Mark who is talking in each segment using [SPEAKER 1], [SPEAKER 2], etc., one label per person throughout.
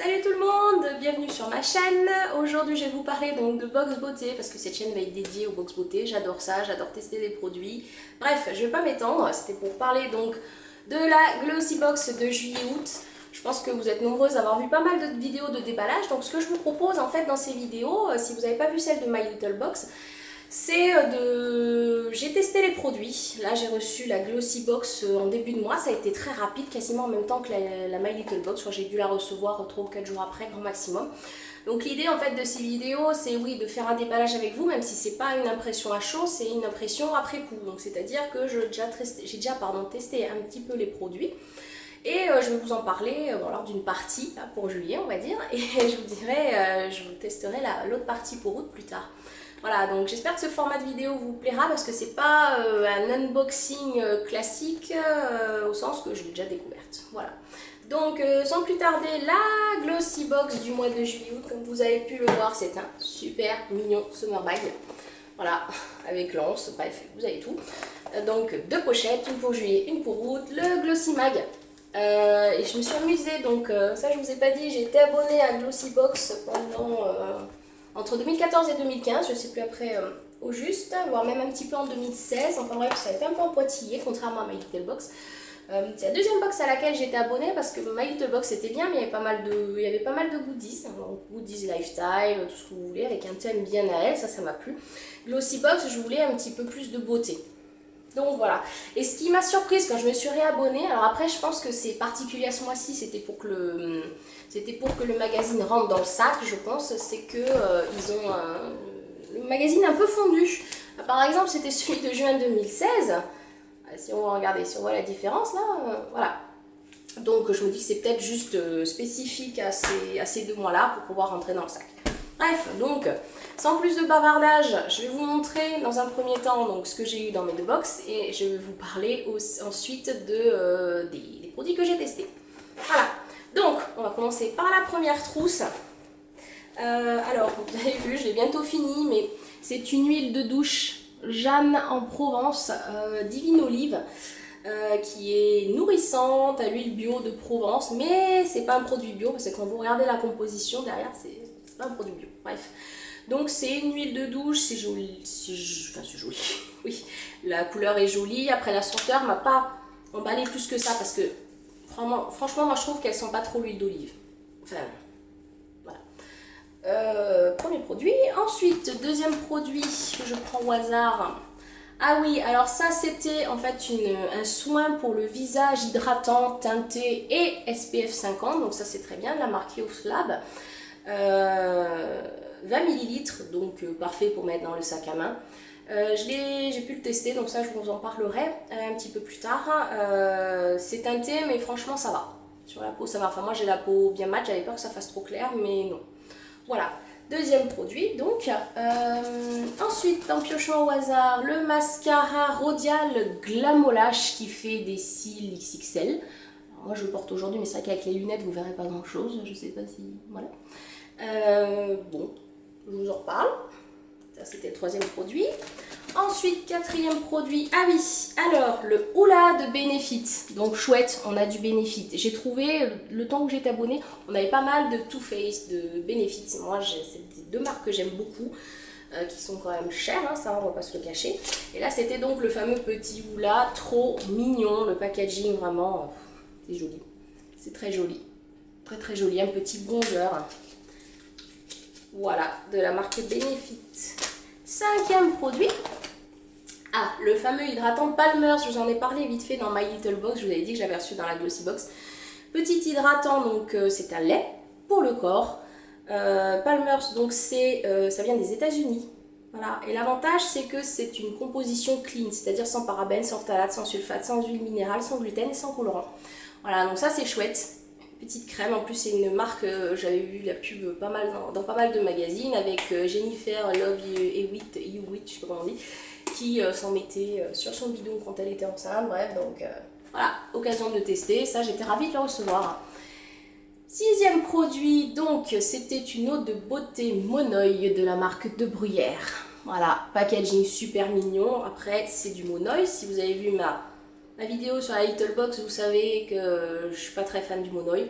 [SPEAKER 1] Salut tout le monde, bienvenue sur ma chaîne. Aujourd'hui je vais vous parler donc de box beauté parce que cette chaîne va être dédiée aux box beauté. J'adore ça, j'adore tester des produits. Bref, je vais pas m'étendre, c'était pour parler donc de la Glossy Box de juillet-août. Je pense que vous êtes nombreuses à avoir vu pas mal de vidéos de déballage. Donc ce que je vous propose en fait dans ces vidéos, si vous n'avez pas vu celle de My Little Box, c'est j'ai testé les produits. Là j'ai reçu la Glossy Box en début de mois, ça a été très rapide, quasiment en même temps que la My Little Box. J'ai dû la recevoir 3 ou 4 jours après, grand maximum. Donc l'idée en fait de ces vidéos, c'est oui de faire un déballage avec vous, même si c'est pas une impression à chaud, c'est une impression après coup. Donc c'est-à-dire que j'ai déjà testé un petit peu les produits. Et je vais vous en parler lors d'une partie là, pour juillet on va dire, et je vous dirai, je vous testerai l'autre partie pour août plus tard. Voilà, donc j'espère que ce format de vidéo vous plaira parce que c'est pas un unboxing classique au sens que je l'ai déjà découverte. Voilà. Donc sans plus tarder, la Glossy Box du mois de juillet-août, comme vous avez pu le voir, c'est un super mignon summer bag. Voilà, avec l'anse, bref, vous avez tout. Donc deux pochettes, une pour juillet, une pour août, le Glossy Mag. Et je me suis amusée, donc ça je vous ai pas dit, j'ai été abonnée à Glossy Box pendant entre 2014 et 2015, je sais plus après au juste, voire même un petit peu en 2016. Enfin bref, ça a été un peu en pointillé, contrairement à My Little Box. C'est la deuxième box à laquelle j'étais abonnée parce que My Little Box c'était bien, mais il y avait pas mal de goodies, donc goodies lifestyle, tout ce que vous voulez, avec un thème bien à elle, ça m'a plu. Glossy Box, je voulais un petit peu plus de beauté. Donc voilà. Et ce qui m'a surprise quand je me suis réabonnée, alors après je pense que c'est particulier à ce mois-ci, c'était pour que le magazine rentre dans le sac, je pense, c'est que ils ont le magazine un peu fondu. Par exemple, c'était celui de juin 2016. Si on va regarder, si on voit la différence là, voilà. Donc je me dis que c'est peut-être juste spécifique à ces deux mois-là pour pouvoir rentrer dans le sac. Bref, donc, sans plus de bavardage, je vais vous montrer dans un premier temps donc, ce que j'ai eu dans mes deux box et je vais vous parler ensuite des produits que j'ai testés. Voilà, donc on va commencer par la première trousse. Alors, vous avez vu, je l'ai bientôt fini, mais c'est une huile de douche Jeanne en Provence, Divine Olive. Qui est nourrissante à l'huile bio de Provence, mais c'est pas un produit bio parce que quand vous regardez la composition derrière, c'est pas un produit bio. Bref, donc c'est une huile de douche, c'est joli, enfin c'est joli, oui, la couleur est jolie. Après la senteur m'a pas emballé plus que ça parce que franchement moi je trouve qu'elle sent pas trop l'huile d'olive. Enfin, voilà. Premier produit. Ensuite, deuxième produit que je prends au hasard. Ah oui, alors ça c'était en fait un soin pour le visage hydratant, teinté et SPF 50, donc ça c'est très bien, de la marque Youth Lab. 20 ml, donc parfait pour mettre dans le sac à main. J'ai pu le tester, donc ça je vous en parlerai un petit peu plus tard. C'est teinté, mais franchement ça va. Sur la peau ça va, enfin moi j'ai la peau bien mat, j'avais peur que ça fasse trop clair, mais non. Voilà. Deuxième produit, donc. Ensuite, en piochant au hasard, le mascara Rodial Glamolash qui fait des cils XXL. Alors, moi, je le porte aujourd'hui, mais c'est vrai qu'avec les lunettes, vous verrez pas grand-chose. Je sais pas si... Voilà. Bon, je vous en reparle. Ça, c'était le troisième produit. Ensuite, quatrième produit. Ah oui, alors, le Hoola de Benefit. Donc, chouette, on a du Benefit. J'ai trouvé, le temps où j'étais abonnée, on avait pas mal de Too Faced, de Benefit. Moi, c'est deux marques que j'aime beaucoup, qui sont quand même chères, hein, ça, on va pas se le cacher. Et là, c'était donc le fameux petit Hoola, trop mignon. Le packaging, vraiment, c'est joli. C'est très joli. Très, très joli. Un petit bronzer. Voilà, de la marque Benefit. Cinquième produit, le fameux hydratant Palmer's, je vous en ai parlé vite fait dans My Little Box, je vous avais dit que j'avais reçu dans la Glossy Box. Petit hydratant, donc c'est un lait pour le corps. Palmer's, donc ça vient des États-Unis. Voilà. Et l'avantage, c'est que c'est une composition clean, c'est-à-dire sans parabènes, sans phtalates, sans sulfate, sans huile minérale, sans gluten et sans colorant. Voilà, donc ça c'est chouette. Petite crème, en plus c'est une marque, j'avais vu la pub dans pas mal de magazines avec Jennifer Love Hewitt, je sais pas comment on dit, qui s'en mettait sur son bidon quand elle était enceinte, bref, donc voilà, occasion de tester, ça j'étais ravie de le recevoir. Sixième produit, donc c'était une eau de beauté Monoeil de la marque De Bruyère. Voilà, packaging super mignon, après c'est du Monoeil, si vous avez vu ma vidéo sur la Little Box, vous savez que je suis pas très fan du Monoeil.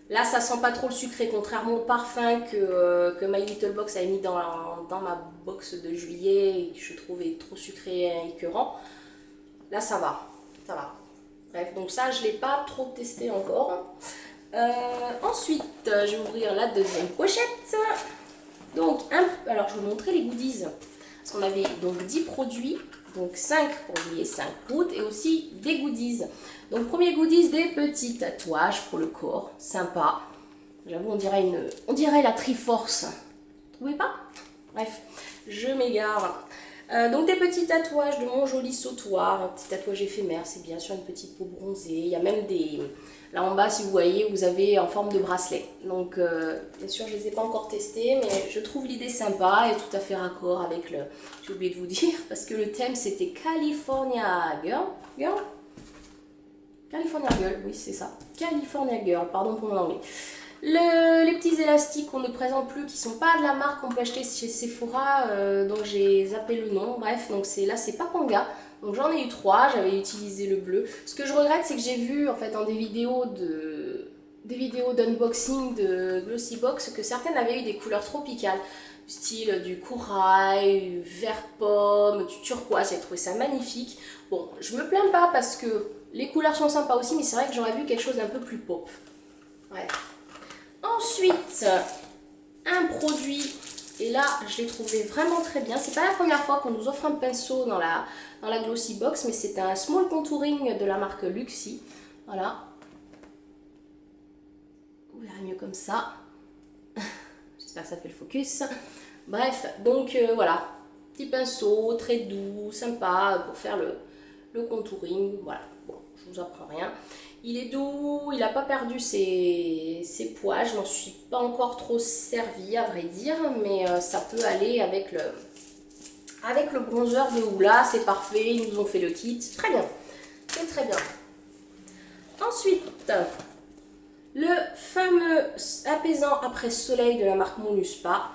[SPEAKER 1] Là, ça sent pas trop le sucré, contrairement au parfum que My Little Box a mis dans ma box de juillet et que je trouvais trop sucré et écœurant. Là, ça va, ça va. Bref, donc ça, je ne l'ai pas trop testé encore. Ensuite, je vais ouvrir la deuxième pochette. Donc, alors je vais vous montrer les goodies. Parce qu'on avait donc 10 produits, donc 5 pour juillet, 5 août, et aussi des goodies. Donc, premier goodies, des petits tatouages pour le corps, sympa. J'avoue, on dirait la Triforce. Vous trouvez pas? Bref, je m'égare. Donc des petits tatouages de mon joli sautoir, un petit tatouage éphémère, c'est bien sûr une petite peau bronzée. Il y a même des... Là en bas, si vous voyez, vous avez en forme de bracelet. Donc bien sûr, je ne les ai pas encore testés, mais je trouve l'idée sympa et tout à fait raccord avec le... J'ai oublié de vous dire, parce que le thème c'était California Girl. California Girl, oui c'est ça. California Girl, pardon pour mon anglais. Les petits élastiques qu'on ne présente plus, qui sont pas de la marque qu'on peut acheter chez Sephora, donc j'ai zappé le nom. Bref, donc là c'est Papanga. Donc j'en ai eu 3, j'avais utilisé le bleu. Ce que je regrette, c'est que j'ai vu en fait dans des vidéos d'unboxing de Glossybox que certaines avaient eu des couleurs tropicales, style du corail, du vert pomme, du turquoise. J'ai trouvé ça magnifique. Bon, je me plains pas parce que les couleurs sont sympas aussi, mais c'est vrai que j'aurais vu quelque chose d'un peu plus pop. Bref. Ensuite, un produit, et là je l'ai trouvé vraiment très bien. C'est pas la première fois qu'on nous offre un pinceau dans la Glossybox, mais c'est un small contouring de la marque Luxie. Voilà. Vous verrez mieux comme ça. J'espère que ça fait le focus. Bref, donc voilà. Petit pinceau, très doux, sympa pour faire le contouring. Voilà, bon, je vous apprends rien. Il est doux, il n'a pas perdu ses poids, je m'en suis pas encore trop servi à vrai dire, mais ça peut aller avec le bronzer de Hoola, c'est parfait, ils nous ont fait le kit, très bien, c'est très bien. Ensuite, le fameux apaisant après soleil de la marque Monuspa.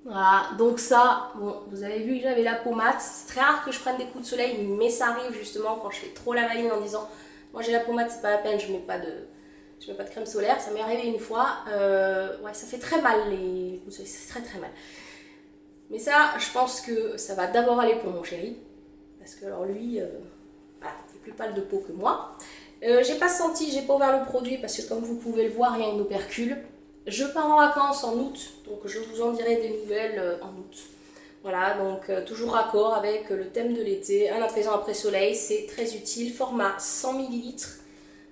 [SPEAKER 1] Voilà, donc ça, bon, vous avez vu que j'avais la peau mate, c'est très rare que je prenne des coups de soleil, mais ça arrive justement quand je fais trop la maline en disant moi j'ai la peau mate, c'est pas la peine, je mets pas de crème solaire. Ça m'est arrivé une fois, ouais, ça fait très mal les coups de soleil, c'est très très mal. Mais ça, je pense que ça va d'abord aller pour mon chéri, parce que alors lui, voilà, il est plus pâle de peau que moi. J'ai pas senti, j'ai pas ouvert le produit parce que comme vous pouvez le voir, il y a une opercule. Je pars en vacances en août, donc je vous en dirai des nouvelles en août. Voilà, donc toujours raccord avec le thème de l'été, un apaisant après soleil, c'est très utile, format 100 ml,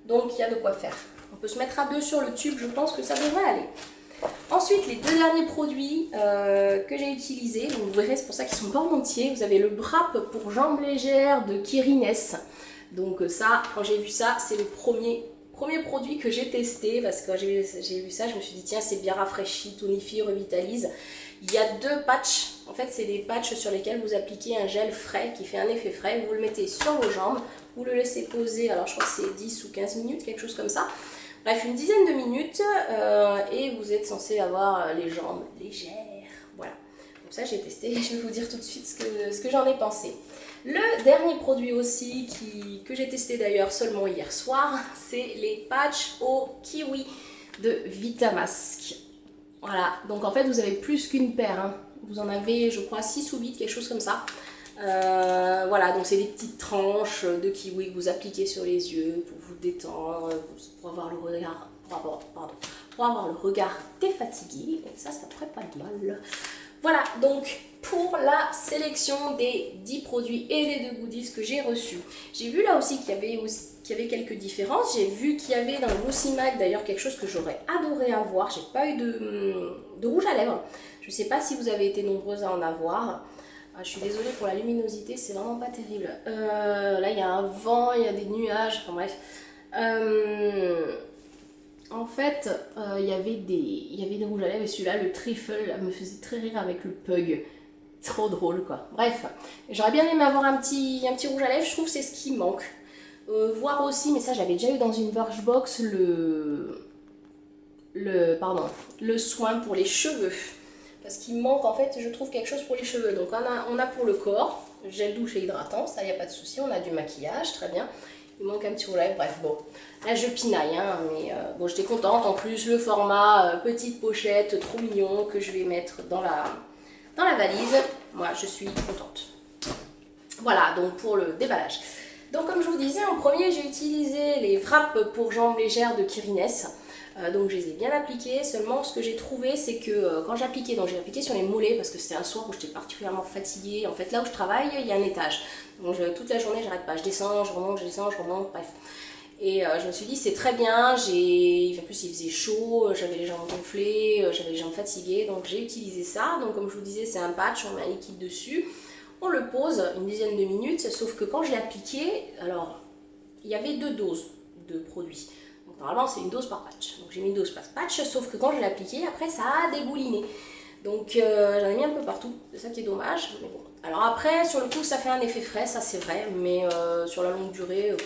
[SPEAKER 1] donc il y a de quoi faire. On peut se mettre à deux sur le tube, je pense que ça devrait aller. Ensuite, les deux derniers produits que j'ai utilisés, donc vous verrez, c'est pour ça qu'ils sont pas en entier. Vous avez le Brap pour jambes légères de Kirines. Donc ça, quand j'ai vu ça, c'est le premier produit que j'ai testé parce que j'ai vu ça, je me suis dit tiens, c'est bien rafraîchi, tonifie, revitalise. Il y a deux patchs, en fait c'est des patchs sur lesquels vous appliquez un gel frais qui fait un effet frais, vous le mettez sur vos jambes, vous le laissez poser, alors je crois que c'est 10 ou 15 minutes, quelque chose comme ça. Bref, une dizaine de minutes et vous êtes censé avoir les jambes légères, voilà. Donc ça j'ai testé et je vais vous dire tout de suite ce que j'en ai pensé. Le dernier produit aussi que j'ai testé d'ailleurs seulement hier soir, c'est les patchs au kiwi de Vitamask. Voilà, donc en fait vous avez plus qu'une paire, hein. Vous en avez je crois 6 ou 8, quelque chose comme ça. Voilà, donc c'est des petites tranches de kiwi que vous appliquez sur les yeux pour vous détendre, pour avoir le regard, pour avoir le regard défatigué. Et ça ferait pas de mal. Voilà, donc pour la sélection des 10 produits et des 2 goodies que j'ai reçus. J'ai vu là aussi qu'il y avait quelques différences. J'ai vu qu'il y avait dans le Glossy Mag d'ailleurs quelque chose que j'aurais adoré avoir. J'ai pas eu de rouge à lèvres. Je sais pas si vous avez été nombreuses à en avoir. Ah, je suis désolée pour la luminosité, c'est vraiment pas terrible. Là, il y a un vent, il y a des nuages, enfin bref. En fait, il y avait des rouges à lèvres et celui-là, le trifle, me faisait très rire avec le pug. Trop drôle, quoi. Bref, j'aurais bien aimé avoir un petit rouge à lèvres, je trouve que c'est ce qui manque. Voir aussi, mais ça j'avais déjà eu dans une Birchbox, le soin pour les cheveux. Parce qu'il manque en fait, je trouve quelque chose pour les cheveux. Donc on a pour le corps, gel douche et hydratant, ça il n'y a pas de souci, on a du maquillage, très bien. Il manque un petit roulet, bref, bon. Là, je pinaille, hein, mais bon, j'étais contente. En plus, le format petite pochette, trop mignon, que je vais mettre dans la valise. Moi, je suis contente. Voilà, donc pour le déballage. Donc, comme je vous disais, en premier, j'ai utilisé les wraps pour jambes légères de Kirines. Donc, je les ai bien appliqués. Seulement, ce que j'ai trouvé, c'est que quand j'appliquais, donc j'ai appliqué sur les mollets parce que c'était un soir où j'étais particulièrement fatiguée. En fait, là où je travaille, il y a un étage. Donc, toute la journée, j'arrête pas. Je descends, je remonte, bref. Et je me suis dit, c'est très bien. En plus, il faisait chaud, j'avais les jambes gonflées, j'avais les jambes fatiguées. Donc, j'ai utilisé ça. Donc, comme je vous disais, c'est un patch, on met un liquide dessus. On le pose une dizaine de minutes, sauf que quand je l'ai appliqué, alors il y avait 2 doses de produit. Donc normalement c'est une dose par patch. Donc j'ai mis une dose par patch, sauf que quand je l'ai appliqué, après ça a dégouliné. Donc j'en ai mis un peu partout, c'est ça qui est dommage. Mais bon. Alors après, sur le coup, ça fait un effet frais, ça c'est vrai, mais sur la longue durée,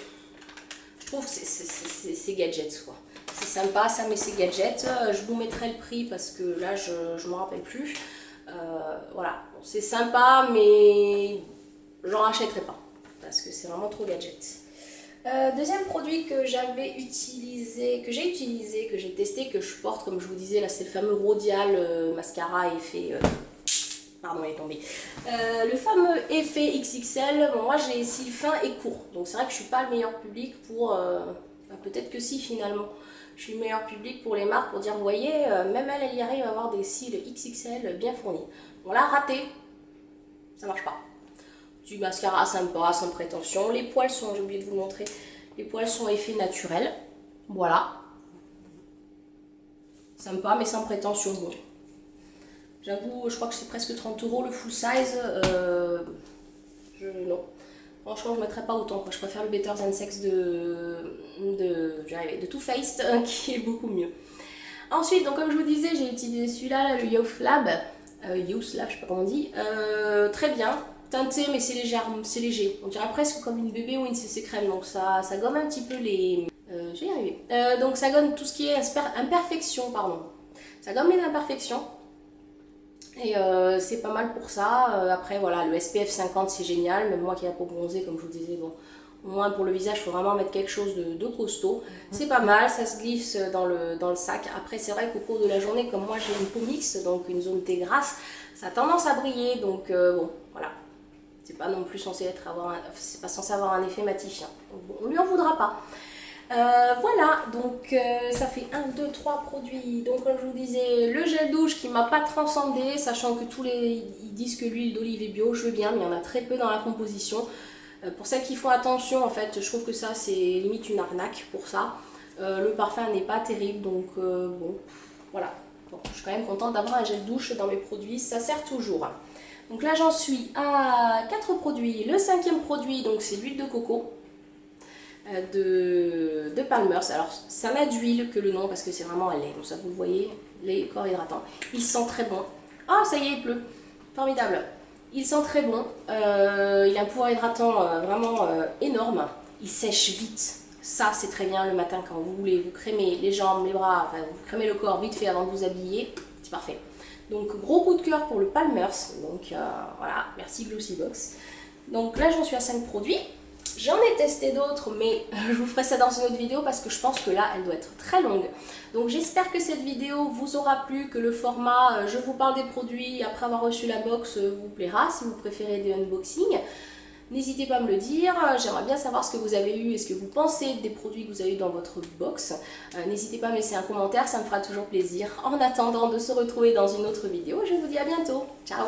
[SPEAKER 1] je trouve que c'est gadgets quoi. C'est sympa, ça met ses gadgets. Je vous mettrai le prix parce que là je ne me rappelle plus. Voilà, bon, c'est sympa, mais j'en rachèterai pas parce que c'est vraiment trop gadget. Deuxième produit que j'ai utilisé, que j'ai testé, que je porte, comme je vous disais, là c'est le fameux Rodial mascara effet. Pardon, il est tombé. Le fameux effet XXL, bon, moi j'ai cils fins et courts, donc c'est vrai que je suis pas le meilleur public pour. Peut-être que si finalement. Je suis le meilleur public pour les marques pour dire, vous voyez, même elle y arrive à avoir des cils XXL bien fournis. On l'a raté, ça marche pas. Du mascara sympa, sans prétention. Les poils sont, j'ai oublié de vous montrer, les poils sont effet naturel. Voilà. Sympa, mais sans prétention. Bon. J'avoue, je crois que c'est presque 30 € le full size. Non. Franchement, je ne mettrais pas autant, quoi. Je préfère le Better Than Sex de Too Faced, qui est beaucoup mieux. Ensuite, donc, comme je vous disais, j'ai utilisé celui-là, le Youth Lab. Youth Lab, je sais pas comment on dit. Très bien, teinté, mais c'est léger. On dirait presque comme une bébé ou une CC crème. Donc, ça gomme un petit peu les... je vais y arriver. Donc, ça gomme tout ce qui est imperfection, pardon. Ça gomme les imperfections. Et c'est pas mal pour ça. Après voilà, le SPF 50 c'est génial, même moi qui ai la peau bronzée comme je vous disais, bon, au moins pour le visage il faut vraiment mettre quelque chose de costaud. C'est pas mal, ça se glisse dans le sac. Après c'est vrai qu'au cours de la journée, comme moi j'ai une peau mixte, donc une zone T grasse, ça a tendance à briller, donc bon voilà. C'est pas non plus censé c'est pas censé avoir un effet matifiant. Donc bon, on lui en voudra pas. Voilà, donc ça fait 1, 2, 3 produits. Donc comme je vous disais, le gel douche qui m'a pas transcendé, sachant que ils disent que l'huile d'olive est bio, je veux bien, mais il y en a très peu dans la composition. Pour celles qui font attention, en fait, je trouve que ça c'est limite une arnaque pour ça. Le parfum n'est pas terrible, donc bon, voilà. Bon, je suis quand même contente d'avoir un gel douche dans mes produits, ça sert toujours. Donc là j'en suis à 4 produits. Le 5e produit, donc c'est l'huile de coco. De Palmer's. Alors ça n'a d'huile que le nom parce que c'est vraiment un lait, donc ça vous le voyez, les corps hydratants. Il sent très bon. Ah ça y est, il pleut, formidable. Il sent très bon, il a un pouvoir hydratant vraiment énorme, il sèche vite. Ça c'est très bien le matin quand vous voulez vous crémer les jambes, les bras, enfin vous crémez le corps vite fait avant de vous habiller, c'est parfait. Donc gros coup de cœur pour le Palmer's, donc voilà, merci Glossybox. Donc là j'en suis à 5 produits. J'en ai testé d'autres, mais je vous ferai ça dans une autre vidéo parce que je pense que là, elle doit être très longue. Donc j'espère que cette vidéo vous aura plu, que le format je vous parle des produits après avoir reçu la box vous plaira, si vous préférez des unboxings. N'hésitez pas à me le dire, j'aimerais bien savoir ce que vous avez eu et ce que vous pensez des produits que vous avez eu dans votre box. N'hésitez pas à me laisser un commentaire, ça me fera toujours plaisir. En attendant de se retrouver dans une autre vidéo, je vous dis à bientôt. Ciao!